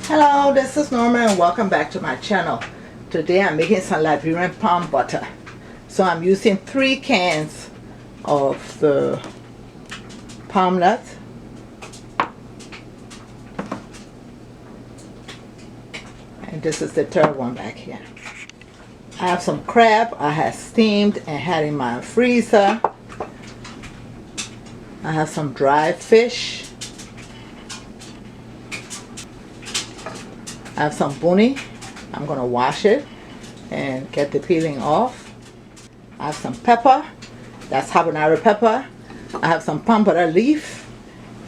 Hello, this is Norma and welcome back to my channel. Today I'm making some Liberian palm butter. So I'm using 3 cans of the palm nuts. And this is the third one back here. I have some crab I had steamed and had in my freezer. I have some dried fish. I have some boni. I'm going to wash it and get the peeling off. I have some pepper. That's habanero pepper. I have some palm butter leaf.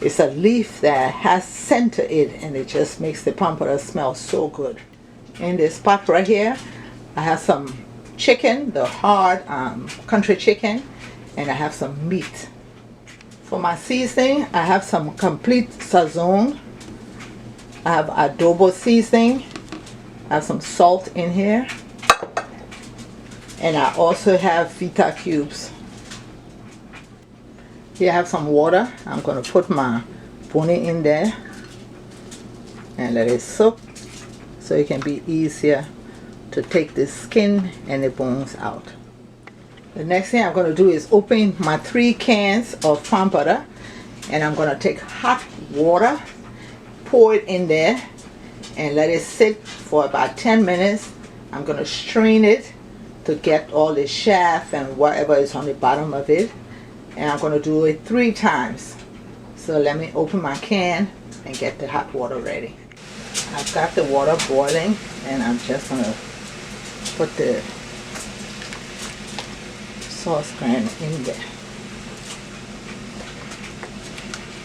It's a leaf that has scent to it and it just makes the palm butter smell so good. In this pot right here, I have some chicken, the hard country chicken, and I have some meat. For my seasoning, I have some complete sazon. I have adobo seasoning. I have some salt in here. And I also have Vita cubes. Here I have some water. I'm going to put my boni in there and let it soak so it can be easier to take the skin and the bones out. The next thing I'm going to do is open my 3 cans of palm butter, and I'm going to take hot water, pour it in there and let it sit for about 10 minutes. I'm going to strain it to get all the chaff and whatever is on the bottom of it, and I'm going to do it 3 times. So let me open my can and get the hot water ready. I've got the water boiling and I'm just going to put the sauce grain in there.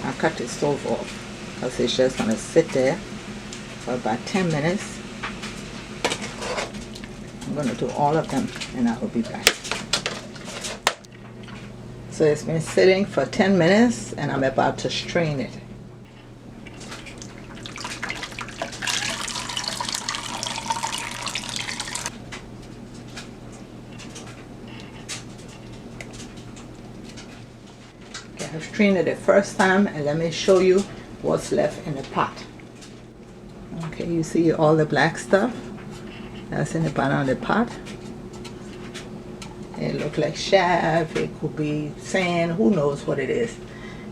I'll cut the stove off because it's just going to sit there for about 10 minutes. I'm going to do all of them and I will be back. So it's been sitting for 10 minutes and I'm about to strain it. Okay, I've strained it the first time and let me show you what's left in the pot. Okay, you see all the black stuff that's in the bottom of the pot. It looks like chaff, it could be sand, who knows what it is.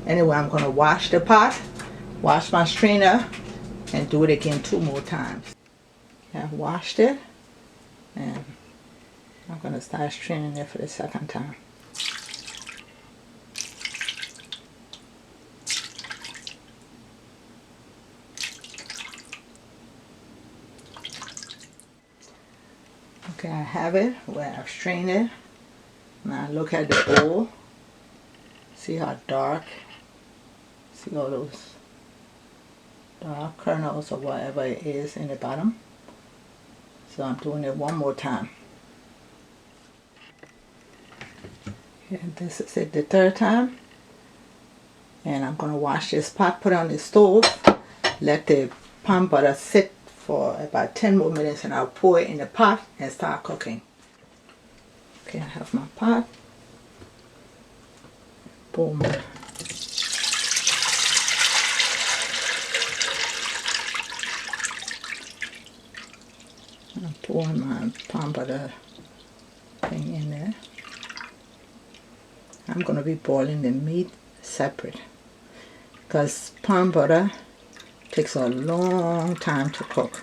Anyway, I'm going to wash the pot, wash my strainer, and do it again 2 more times. Okay, I've washed it, and I'm going to start straining it for the second time. Okay, I have it where I've strained it. Now look at the bowl. See how dark? See all those dark kernels or whatever it is in the bottom? So I'm doing it 1 more time. And this is it the 3rd time. And I'm going to wash this pot, put it on the stove, let the palm butter sit for about 10 more minutes, and I'll pour it in the pot and start cooking. Okay, I have my pot. Boom. I'm pouring my palm butter thing in there. I'm going to be boiling the meat separate because palm butter takes a long time to cook.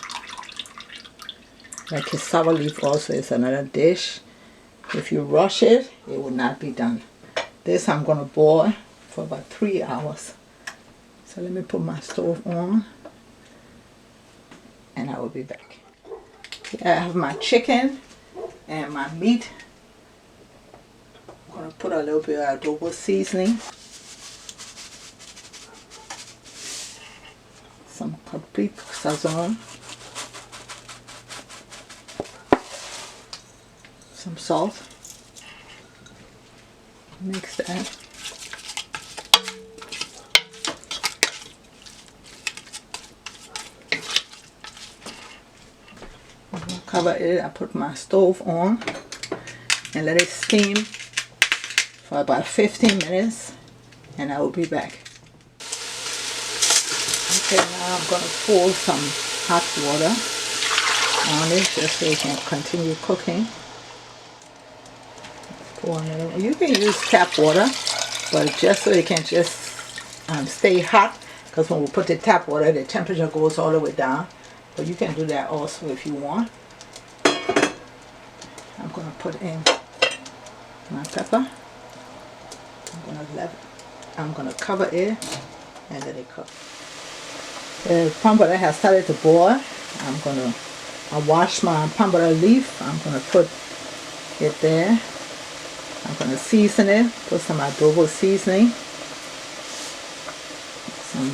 Like cassava leaf also is another dish. If you rush it, it will not be done. This I'm going to boil for about 3 hours. So let me put my stove on and I will be back. Here I have my chicken and my meat. I'm going to put a little bit of adobo seasoning. Some complete sazon, some salt, mix that. Cover it. I put my stove on and let it steam for about 15 minutes and I will be back. Okay, now I'm going to pour some hot water on it just so it can continue cooking. Pour it. You can use tap water, but just so it can just stay hot, because when we put the tap water the temperature goes all the way down. But you can do that also if you want. I'm going to put in my pepper. I'm going to cover it and let it cook. The palm butter has started to boil. I wash my palm butter leaf. I'm going to put it there. I'm going to season it. Put some adobo seasoning. Some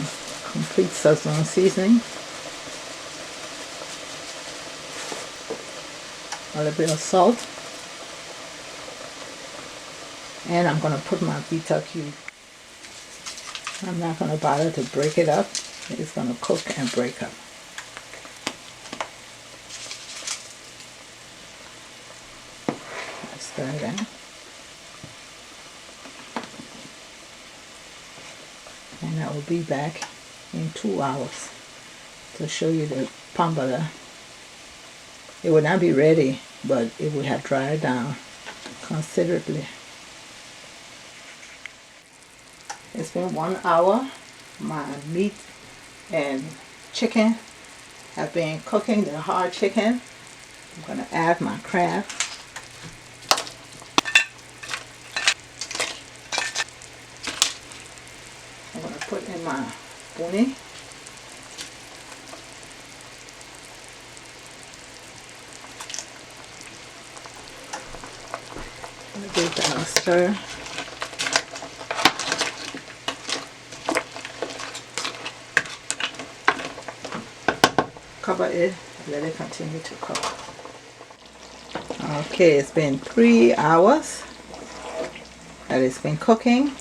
complete Szechuan seasoning. A little bit of salt. And I'm going to put my bitter cube. I'm not going to bother to break it up. It's going to cook and break up. Stir it in. And I will be back in 2 hours to show you the palm butter. It would not be ready, but it would have dried down considerably. It's been 1 hour. My meat and chicken have been cooking, the hard chicken. I'm going to add my crab. I'm going to put in my bone. Give that a stir. Cover it, let it continue to cook. Okay, it's been 3 hours that it's been cooking.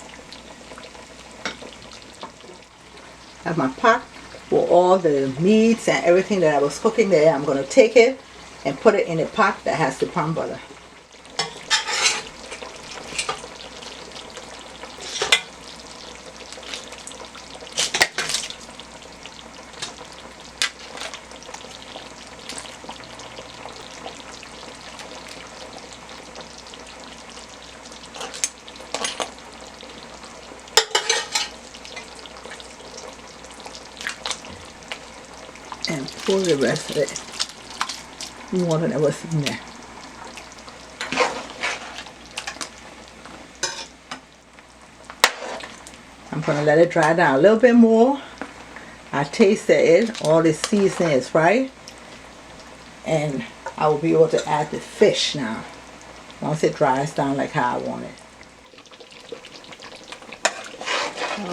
I have my pot with all the meats and everything that I was cooking there. I'm going to take it and put it in a pot that has the palm butter. And pour the rest of it water that was in there. I'm going to let it dry down a little bit more. I tasted it, all the seasoning is right, and I will be able to add the fish now once it dries down like how I want it.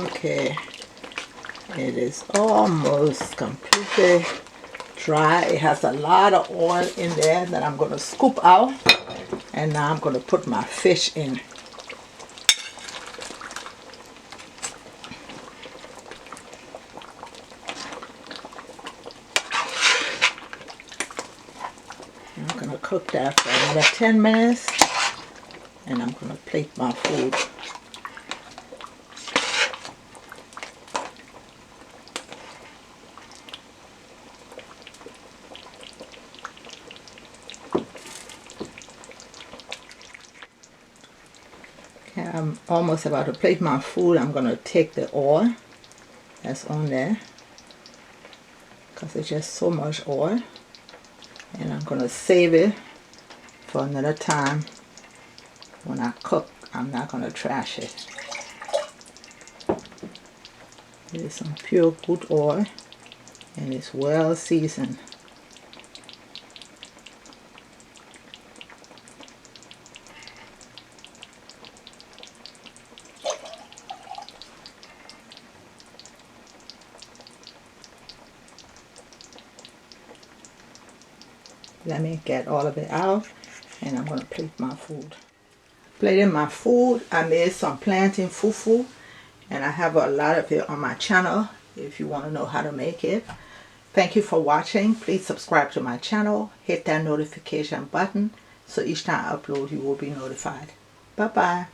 Okay. It is almost completely dry. It has a lot of oil in there that I'm going to scoop out. And now I'm going to put my fish in. I'm going to cook that for another 10 minutes. And I'm going to plate my food. I'm almost about to plate my food. I'm going to take the oil that's on there because it's just so much oil, and I'm going to save it for another time when I cook. I'm not going to trash it. It is some pure good oil and it's well seasoned. Let me get all of it out, and I'm going to plate my food. Plating my food, I made some plantain fufu, and I have a lot of it on my channel if you want to know how to make it. Thank you for watching. Please subscribe to my channel. Hit that notification button so each time I upload you will be notified. Bye bye.